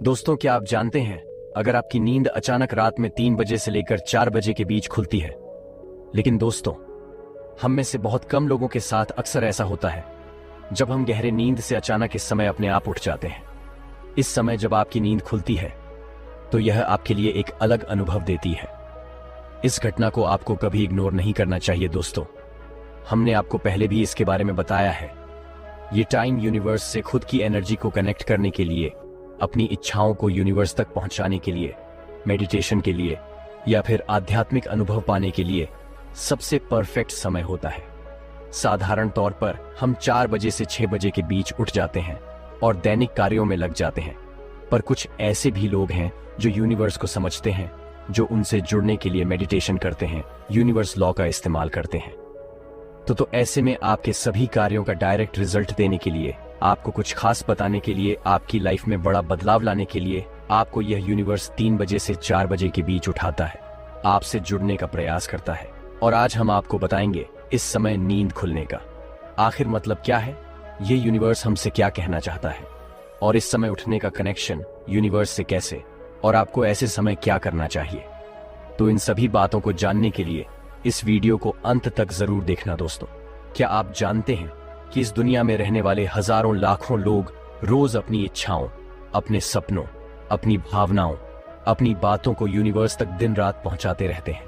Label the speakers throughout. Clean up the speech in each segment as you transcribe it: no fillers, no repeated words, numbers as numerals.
Speaker 1: दोस्तों, क्या आप जानते हैं, अगर आपकी नींद अचानक रात में 3 बजे से लेकर 4 बजे के बीच खुलती है, लेकिन दोस्तों, हम में से बहुत कम लोगों के साथ अक्सर ऐसा होता है जब हम गहरे नींद से अचानक इस समय अपने आप उठ जाते हैं। इस समय जब आपकी नींद खुलती है तो यह आपके लिए एक अलग अनुभव देती है। इस घटना को आपको कभी इग्नोर नहीं करना चाहिए दोस्तों। हमने आपको पहले भी इसके बारे में बताया है। ये टाइम यूनिवर्स से खुद की एनर्जी को कनेक्ट करने के लिए, अपनी इच्छाओं को यूनिवर्स तक पहुंचाने के लिए, मेडिटेशन के लिए या फिर आध्यात्मिक अनुभव पाने के लिए सबसे परफेक्ट समय होता है। साधारण तौर पर हम 4 बजे से 6 बजे के बीच उठ जाते हैं और दैनिक कार्यों में लग जाते हैं, पर कुछ ऐसे भी लोग हैं जो यूनिवर्स को समझते हैं, जो उनसे जुड़ने के लिए मेडिटेशन करते हैं, यूनिवर्स लॉ का इस्तेमाल करते हैं। तो ऐसे में आपके सभी कार्यों का डायरेक्ट रिजल्ट देने के लिए, आपको कुछ खास बताने के लिए, आपकी लाइफ में बड़ा बदलाव लाने के लिए आपको यह यूनिवर्स 3 बजे से 4 बजे के बीच उठाता है, आपसे जुड़ने का प्रयास करता है। और आज हम आपको बताएंगे इस समय नींद खुलने का आखिर मतलब क्या है, ये यूनिवर्स हमसे क्या कहना चाहता है, और इस समय उठने का कनेक्शन यूनिवर्स से कैसे, और आपको ऐसे समय क्या करना चाहिए। तो इन सभी बातों को जानने के लिए इस वीडियो को अंत तक जरूर देखना दोस्तों। क्या आप जानते हैं कि इस दुनिया में रहने वाले हजारों लाखों लोग रोज अपनी इच्छाओं, अपने सपनों, अपनी भावनाओं, अपनी बातों को यूनिवर्स तक दिन रात पहुंचाते रहते हैं।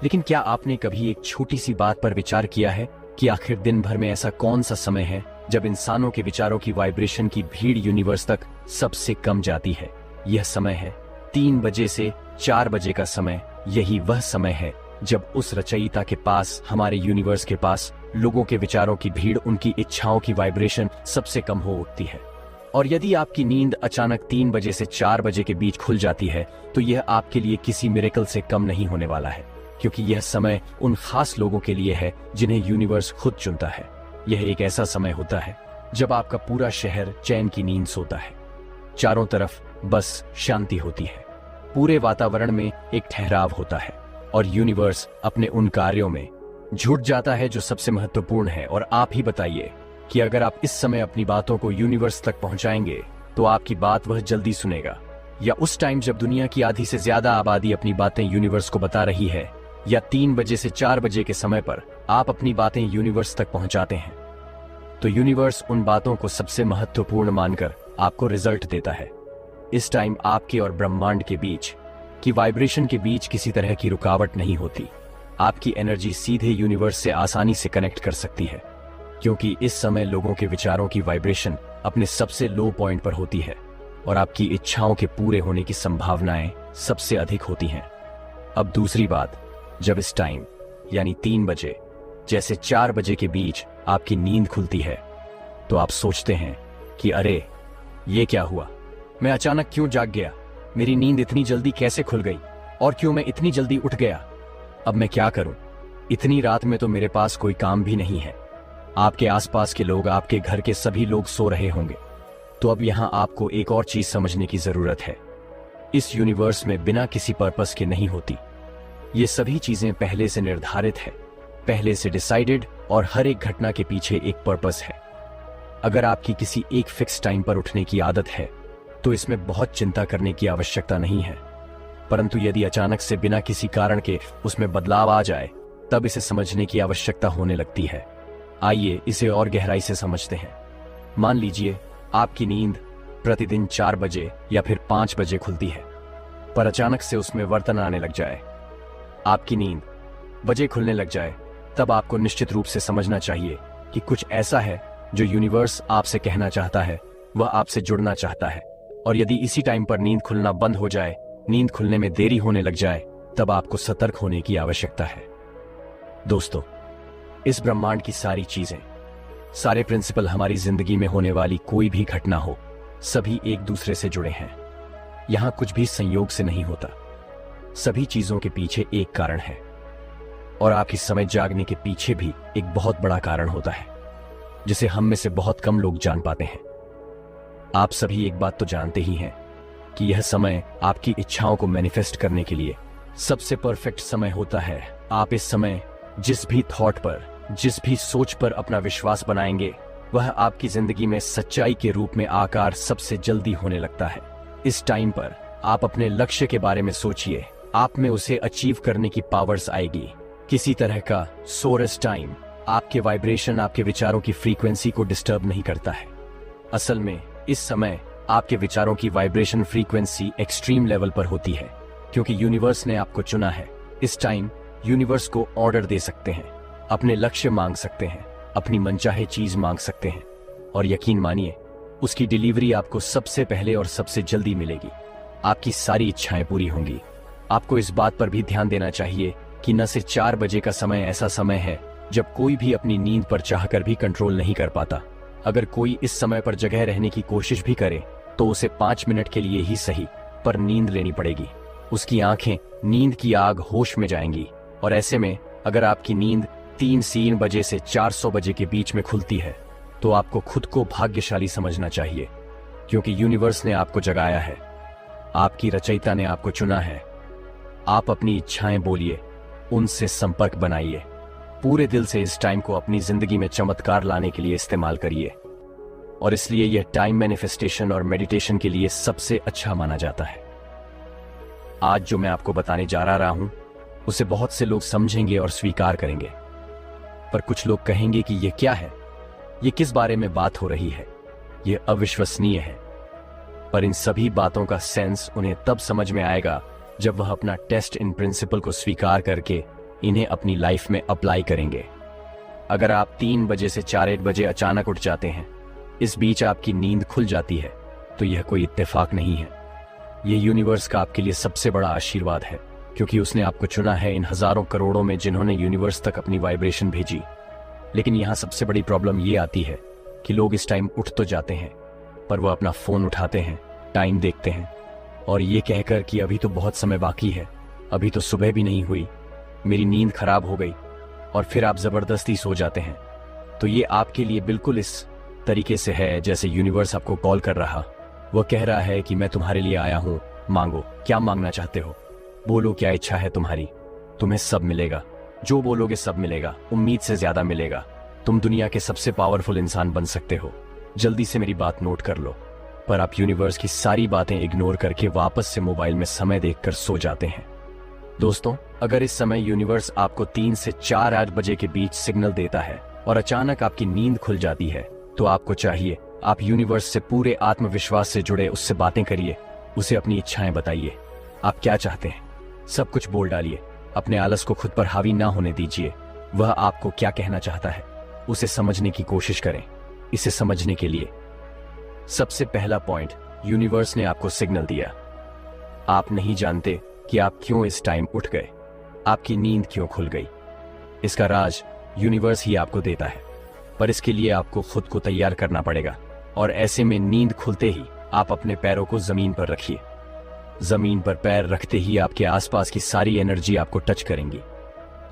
Speaker 1: लेकिन क्या आपने कभी एक छोटी सी बात पर विचार किया है कि आखिर दिन भर में ऐसा कौन सा समय है जब इंसानों के विचारों की वाइब्रेशन की भीड़ यूनिवर्स तक सबसे कम जाती है? यह समय है 3 बजे से 4 बजे का समय। यही वह समय है जब उस रचयिता के पास, हमारे यूनिवर्स के पास, लोगों के विचारों की भीड़, उनकी इच्छाओं की वाइब्रेशन सबसे कम हो उठती है। और यदि आपकी नींद अचानक 3 बजे से 4 बजे के बीच खुल जाती है तो यह आपके लिए किसी मिरेकल से कम नहीं होने वाला है, क्योंकि यह समय उन खास लोगों के लिए है जिन्हें यूनिवर्स खुद चुनता है। यह एक ऐसा समय होता है जब आपका पूरा शहर चैन की नींद सोता है, चारों तरफ बस शांति होती है, पूरे वातावरण में एक ठहराव होता है और यूनिवर्स अपने उन कार्यों में जुट जाता है जो सबसे महत्वपूर्ण है। और आप ही बताइए कि अगर आप इस समय अपनी बातों को यूनिवर्स तक पहुंचाएंगे तो आपकी बात वह जल्दी सुनेगा, या उस टाइम जब दुनिया की आधी से ज्यादा आबादी अपनी बातें यूनिवर्स को बता रही है, या 3 बजे से 4 बजे के समय पर आप अपनी बातें यूनिवर्स तक पहुंचाते हैं, तो यूनिवर्स उन बातों को सबसे महत्वपूर्ण मानकर आपको रिजल्ट देता है। इस टाइम आपके और ब्रह्मांड के बीच की वाइब्रेशन के बीच किसी तरह की रुकावट नहीं होती। आपकी एनर्जी सीधे यूनिवर्स से आसानी से कनेक्ट कर सकती है, क्योंकि इस समय लोगों के विचारों की वाइब्रेशन अपने सबसे लो पॉइंट पर होती है और आपकी इच्छाओं के पूरे होने की संभावनाएं सबसे अधिक होती हैं। अब दूसरी बात, जब इस टाइम यानी 3 बजे जैसे 4 बजे के बीच आपकी नींद खुलती है तो आप सोचते हैं कि अरे ये क्या हुआ, मैं अचानक क्यों जाग गया, मेरी नींद इतनी जल्दी कैसे खुल गई, और क्यों मैं इतनी जल्दी उठ गया, अब मैं क्या करूं, इतनी रात में तो मेरे पास कोई काम भी नहीं है। आपके आसपास के लोग, आपके घर के सभी लोग सो रहे होंगे। तो अब यहां आपको एक और चीज समझने की जरूरत है, इस यूनिवर्स में बिना किसी पर्पस के नहीं होती। ये सभी चीजें पहले से निर्धारित है, पहले से डिसाइडेड, और हर एक घटना के पीछे एक पर्पस है। अगर आपकी किसी एक फिक्स टाइम पर उठने की आदत है तो इसमें बहुत चिंता करने की आवश्यकता नहीं है, परंतु यदि अचानक से बिना किसी कारण के उसमें बदलाव आ जाए तब इसे समझने की आवश्यकता होने लगती है। आइए इसे और गहराई से समझते हैं। मान लीजिए आपकी नींद प्रतिदिन 4 बजे या फिर 5 बजे खुलती है, पर अचानक से उसमें वर्तन आने लग जाए, आपकी नींद बजे खुलने लग जाए, तब आपको निश्चित रूप से समझना चाहिए कि कुछ ऐसा है जो यूनिवर्स आपसे कहना चाहता है, वह आपसे जुड़ना चाहता है। और यदि इसी टाइम पर नींद खुलना बंद हो जाए, नींद खुलने में देरी होने लग जाए, तब आपको सतर्क होने की आवश्यकता है। दोस्तों, इस ब्रह्मांड की सारी चीजें, सारे प्रिंसिपल, हमारी जिंदगी में होने वाली कोई भी घटना हो, सभी एक दूसरे से जुड़े हैं। यहां कुछ भी संयोग से नहीं होता, सभी चीजों के पीछे एक कारण है, और आपकी समय जागने के पीछे भी एक बहुत बड़ा कारण होता है जिसे हम में से बहुत कम लोग जान पाते हैं। आप सभी एक बात तो जानते ही हैं कि यह समय आपकी इच्छाओं को मैनिफेस्ट करने के लिए सबसे परफेक्ट समय होता है। आप इस समय जिस भी थॉट पर, जिस भी सोच पर अपना विश्वास बनाएंगे, वह आपकी जिंदगी में सच्चाई के रूप में आकार सबसे जल्दी होने लगता है। इस टाइम पर आप अपने लक्ष्य के बारे में सोचिए, आप में उसे अचीव करने की पावर्स आएगी। किसी तरह का सोरस टाइम आपके वाइब्रेशन, आपके विचारों की फ्रीक्वेंसी को डिस्टर्ब नहीं करता है। असल में इस समय आपके विचारों की वाइब्रेशन फ्रीक्वेंसी एक्सट्रीम लेवल पर होती है, क्योंकि यूनिवर्स ने आपको चुना है। इस टाइम यूनिवर्स को ऑर्डर दे सकते हैं, अपने लक्ष्य मांग सकते हैं, अपनी मनचाहे चीज मांग सकते हैं, और यकीन मानिए उसकी डिलीवरी आपको सबसे पहले और सबसे जल्दी मिलेगी। आपकी सारी इच्छाएं पूरी होंगी। आपको इस बात पर भी ध्यान देना चाहिए कि न सिर्फ 4 बजे का समय ऐसा समय है जब कोई भी अपनी नींद पर चाहकर भी कंट्रोल नहीं कर पाता। अगर कोई इस समय पर जगह रहने की कोशिश भी करे तो उसे 5 मिनट के लिए ही सही पर नींद लेनी पड़ेगी। उसकी आंखें नींद की आग होश में जाएंगी, और ऐसे में अगर आपकी नींद 3 बजे से 400 बजे के बीच में खुलती है तो आपको खुद को भाग्यशाली समझना चाहिए, क्योंकि यूनिवर्स ने आपको जगाया है, आपकी रचयिता ने आपको चुना है। आप अपनी इच्छाएं बोलिए, उनसे संपर्क बनाइए, पूरे दिल से इस टाइम को अपनी जिंदगी में चमत्कार लाने के लिए इस्तेमाल करिए। और इसलिए यह टाइम मैनिफेस्टेशन और मेडिटेशन के लिए सबसे अच्छा माना जाता है। आज जो मैं आपको बताने जा रहा हूं उसे बहुत से लोग समझेंगे और स्वीकार करेंगे, पर कुछ लोग कहेंगे कि यह क्या है, ये किस बारे में बात हो रही है, यह अविश्वसनीय है। पर इन सभी बातों का सेंस उन्हें तब समझ में आएगा जब वह अपना टेस्ट इन प्रिंसिपल को स्वीकार करके इन्हें अपनी लाइफ में अप्लाई करेंगे। अगर आप 3 बजे से 4-1 बजे अचानक उठ जाते हैं, इस बीच आपकी नींद खुल जाती है, तो यह कोई इत्तेफाक नहीं है। यह यूनिवर्स का आपके लिए सबसे बड़ा आशीर्वाद है, क्योंकि उसने आपको चुना है इन हजारों करोड़ों में जिन्होंने यूनिवर्स तक अपनी वाइब्रेशन भेजी। लेकिन यहां सबसे बड़ी प्रॉब्लम यह आती है कि लोग इस टाइम उठ तो जाते हैं, पर वह अपना फोन उठाते हैं, टाइम देखते हैं, और ये कहकर कि अभी तो बहुत समय बाकी है, अभी तो सुबह भी नहीं हुई, मेरी नींद खराब हो गई, और फिर आप जबरदस्ती सो जाते हैं। तो ये आपके लिए बिल्कुल इस तरीके से है जैसे यूनिवर्स आपको कॉल कर रहा, वह कह रहा है कि मैं तुम्हारे लिए आया हूं, मांगो, क्या मांगना चाहते हो, बोलो क्या इच्छा है तुम्हारी, तुम्हें सब मिलेगा, जो बोलोगे सब मिलेगा, उम्मीद से ज्यादा मिलेगा। तुम दुनिया के सबसे पावरफुल इंसान बन सकते हो। जल्दी से मेरी बात नोट कर लो। पर आप यूनिवर्स की सारी बातें इग्नोर करके वापस से मोबाइल में समय देखकर सो जाते हैं। दोस्तों, अगर इस समय यूनिवर्स आपको 3 से 4-8 बजे के बीच सिग्नल देता है और अचानक आपकी नींद खुल जाती है, तो आपको चाहिए आप यूनिवर्स से पूरे आत्मविश्वास से जुड़े उससे बातें करिए, उसे अपनी इच्छाएं बताइए। आप क्या चाहते हैं, सब कुछ बोल डालिए। अपने आलस को खुद पर हावी ना होने दीजिए। वह आपको क्या कहना चाहता है उसे समझने की कोशिश करें। इसे समझने के लिए सबसे पहला पॉइंट, यूनिवर्स ने आपको सिग्नल दिया। आप नहीं जानते कि आप क्यों इस टाइम उठ गए, आपकी नींद क्यों खुल गई। इसका राज यूनिवर्स ही आपको देता है, पर इसके लिए आपको खुद को तैयार करना पड़ेगा। और ऐसे में नींद खुलते ही आप अपने पैरों को जमीन पर रखिए। जमीन पर पैर रखते ही आपके आसपास की सारी एनर्जी आपको टच करेंगी।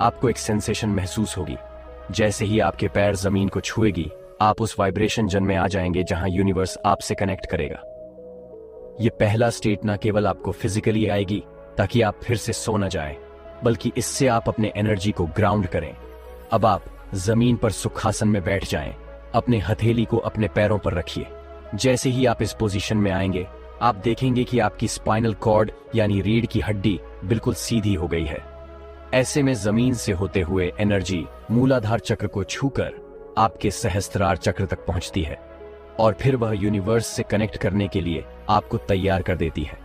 Speaker 1: आपको एक सेंसेशन महसूस होगी। जैसे ही आपके पैर जमीन को छुएगी, आप उस वाइब्रेशन जन में आ जाएंगे जहां यूनिवर्स आपसे कनेक्ट करेगा। यह पहला स्टेट ना केवल आपको फिजिकली आएगी ताकि आप फिर से सो न जाएं, बल्कि इससे आप अपने एनर्जी को ग्राउंड करें। अब आप जमीन पर सुखासन में बैठ जाएं, अपने हथेली को अपने पैरों पर रखिए। जैसे ही आप इस पोजीशन में आएंगे, आप देखेंगे कि आपकी स्पाइनल कॉर्ड यानी रीढ़ की हड्डी बिल्कुल सीधी हो गई है। ऐसे में जमीन से होते हुए एनर्जी मूलाधार चक्र को छूकर आपके सहस्त्रार चक्र तक पहुंचती है, और फिर वह यूनिवर्स से कनेक्ट करने के लिए आपको तैयार कर देती है।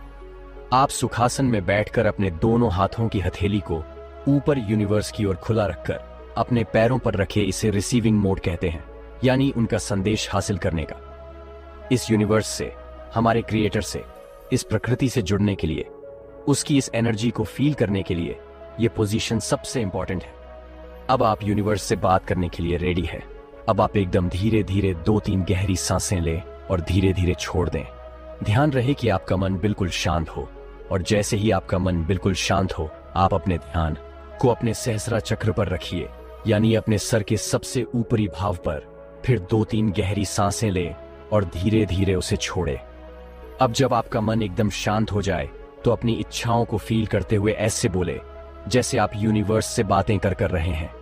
Speaker 1: आप सुखासन में बैठकर अपने दोनों हाथों की हथेली को ऊपर यूनिवर्स की ओर खुला रखकर अपने पैरों पर रखे। इसे रिसीविंग मोड कहते हैं, यानी उनका संदेश हासिल करने का। इस यूनिवर्स से, हमारे क्रिएटर से, इस प्रकृति से जुड़ने के लिए, उसकी इस एनर्जी को फील करने के लिए यह पोजीशन सबसे इंपॉर्टेंट है। अब आप यूनिवर्स से बात करने के लिए रेडी है। अब आप एकदम धीरे धीरे 2-3 गहरी सांसें लें और धीरे धीरे छोड़ दें। ध्यान रहे कि आपका मन बिल्कुल शांत हो, और जैसे ही आपका मन बिल्कुल शांत हो, आप अपने ध्यान को अपने सहस्रा चक्र पर रखिए, यानी अपने सर के सबसे ऊपरी भाव पर। फिर 2-3 गहरी सांसें लें और धीरे धीरे उसे छोड़ें। अब जब आपका मन एकदम शांत हो जाए, तो अपनी इच्छाओं को फील करते हुए ऐसे बोले जैसे आप यूनिवर्स से बातें कर रहे हैं।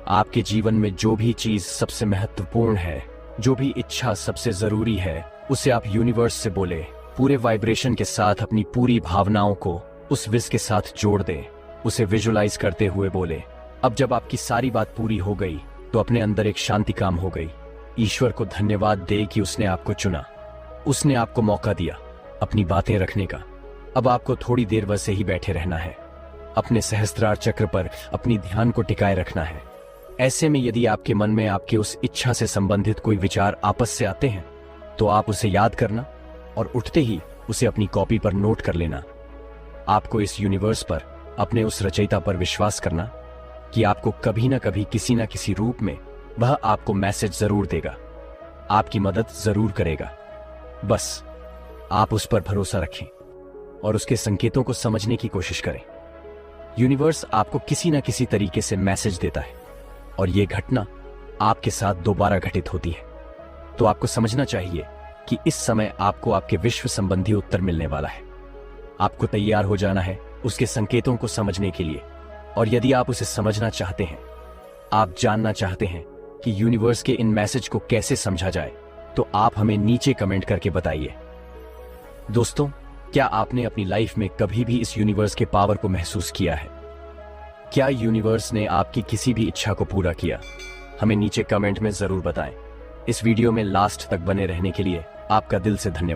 Speaker 1: आपके जीवन में जो भी चीज सबसे महत्वपूर्ण है, जो भी इच्छा सबसे जरूरी है, उसे आप यूनिवर्स से बोले। पूरे वाइब्रेशन के साथ अपनी पूरी भावनाओं को उस विश के साथ जोड़ दें। उसे विजुलाइज करते हुए बोले, अब जब आपकी सारी बात पूरी हो गई तो अपने अंदर एक शांति काम हो गई। ईश्वर को धन्यवाद दे कि उसने आपको चुना, उसने आपको मौका दिया अपनी बातें रखने का। अब आपको थोड़ी देर वैसे ही बैठे रहना है, अपने सहस्त्रार चक्र पर अपनी ध्यान को टिकाए रखना है। ऐसे में यदि आपके मन में आपके उस इच्छा से संबंधित कोई विचार आपस से आते हैं तो आप उसे याद करना और उठते ही उसे अपनी कॉपी पर नोट कर लेना। आपको इस यूनिवर्स पर, अपने उस रचयिता पर विश्वास करना कि आपको कभी ना कभी किसी ना किसी रूप में वह आपको मैसेज जरूर देगा, आपकी मदद जरूर करेगा। बस आप उस पर भरोसा रखें और उसके संकेतों को समझने की कोशिश करें। यूनिवर्स आपको किसी ना किसी तरीके से मैसेज देता है और यह घटना आपके साथ दोबारा घटित होती है। तो आपको समझना चाहिए कि इस समय आपको आपके विश्व संबंधी उत्तर मिलने वाला है। आपको तैयार हो जाना है उसके संकेतों को समझने के लिए। और यदि आप उसे समझना चाहते हैं, आप जानना चाहते हैं कि यूनिवर्स के इन मैसेज को कैसे समझा जाए, तो आप हमें नीचे कमेंट करके बताइए। दोस्तों, क्या आपने अपनी लाइफ में कभी भी इस यूनिवर्स के पावर को महसूस किया है? क्या यूनिवर्स ने आपकी किसी भी इच्छा को पूरा किया? हमें नीचे कमेंट में जरूर बताएं। इस वीडियो में लास्ट तक बने रहने के लिए आपका दिल से धन्यवाद।